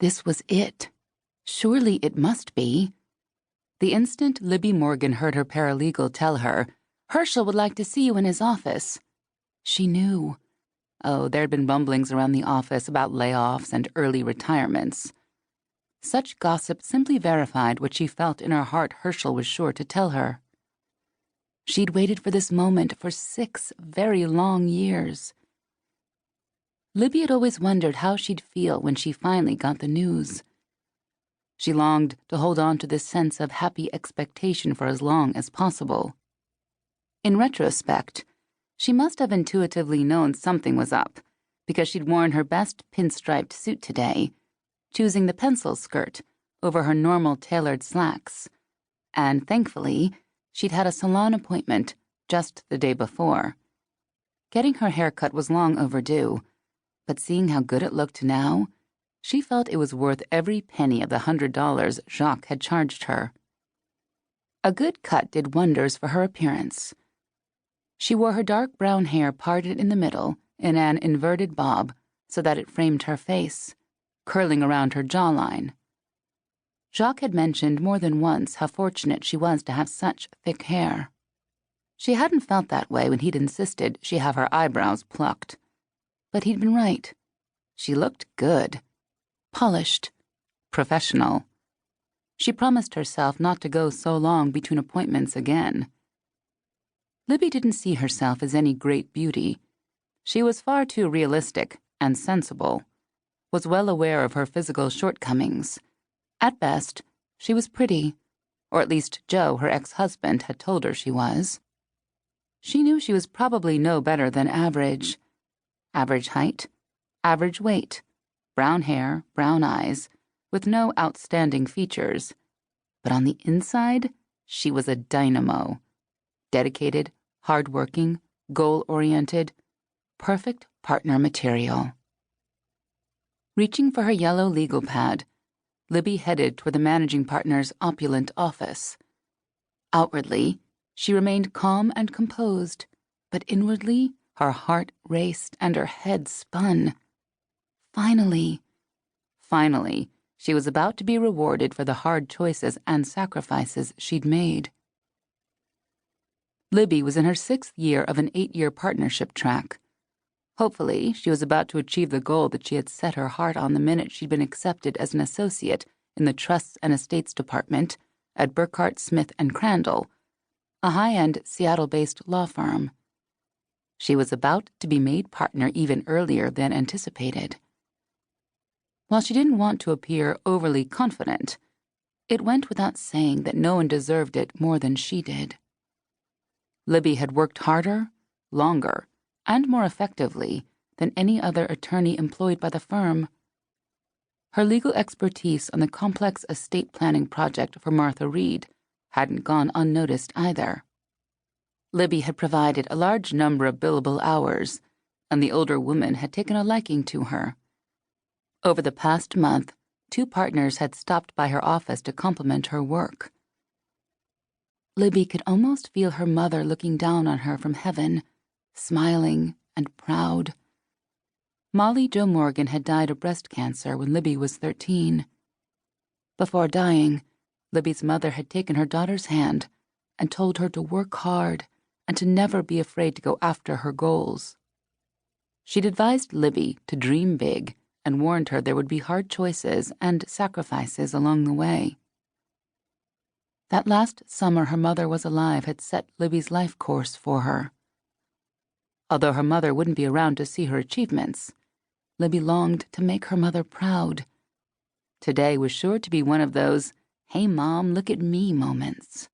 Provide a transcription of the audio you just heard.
This was it. Surely it must be. The instant Libby Morgan heard her paralegal tell her, "Herschel would like to see you in his office," she knew. Oh, there had been rumblings around the office about layoffs and early retirements. Such gossip simply verified what she felt in her heart Herschel was sure to tell her. She'd waited for this moment for 6 very long years. Libby had always wondered how she'd feel when she finally got the news. She longed to hold on to this sense of happy expectation for as long as possible. In retrospect, she must have intuitively known something was up, because she'd worn her best pinstriped suit today, choosing the pencil skirt over her normal tailored slacks, and thankfully, she'd had a salon appointment just the day before. Getting her hair cut was long overdue, but seeing how good it looked now, she felt it was worth every penny of the $100 Jacques had charged her. A good cut did wonders for her appearance. She wore her dark brown hair parted in the middle in an inverted bob so that it framed her face, curling around her jawline. Jacques had mentioned more than once how fortunate she was to have such thick hair. She hadn't felt that way when he'd insisted she have her eyebrows plucked. But he'd been right. She looked good. Polished. Professional. She promised herself not to go so long between appointments again. Libby didn't see herself as any great beauty. She was far too realistic and sensible, was well aware of her physical shortcomings. At best, she was pretty, or at least Joe, her ex-husband, had told her she was. She knew she was probably no better than average. Average height, average weight, brown hair, brown eyes, with no outstanding features. But on the inside, she was a dynamo. Dedicated, hardworking, goal-oriented, perfect partner material. Reaching for her yellow legal pad, Libby headed toward the managing partner's opulent office. Outwardly, she remained calm and composed, but inwardly, her heart raced and her head spun. Finally, she was about to be rewarded for the hard choices and sacrifices she'd made. Libby was in her 6th year of an 8-year partnership track. Hopefully, she was about to achieve the goal that she had set her heart on the minute she'd been accepted as an associate in the Trusts and Estates Department at Burkhart, Smith & Crandall, a high-end Seattle-based law firm. She was about to be made partner even earlier than anticipated. While she didn't want to appear overly confident, it went without saying that no one deserved it more than she did. Libby had worked harder, longer, and more effectively than any other attorney employed by the firm. Her legal expertise on the complex estate planning project for Martha Reed hadn't gone unnoticed either. Libby had provided a large number of billable hours, and the older woman had taken a liking to her. Over the past month, 2 partners had stopped by her office to compliment her work. Libby could almost feel her mother looking down on her from heaven, smiling and proud. Molly Jo Morgan had died of breast cancer when Libby was 13. Before dying, Libby's mother had taken her daughter's hand and told her to work hard and to never be afraid to go after her goals. She'd advised Libby to dream big and warned her there would be hard choices and sacrifices along the way. That last summer her mother was alive had set Libby's life course for her. Although her mother wouldn't be around to see her achievements, Libby longed to make her mother proud. Today was sure to be one of those, "Hey, Mom, look at me" moments.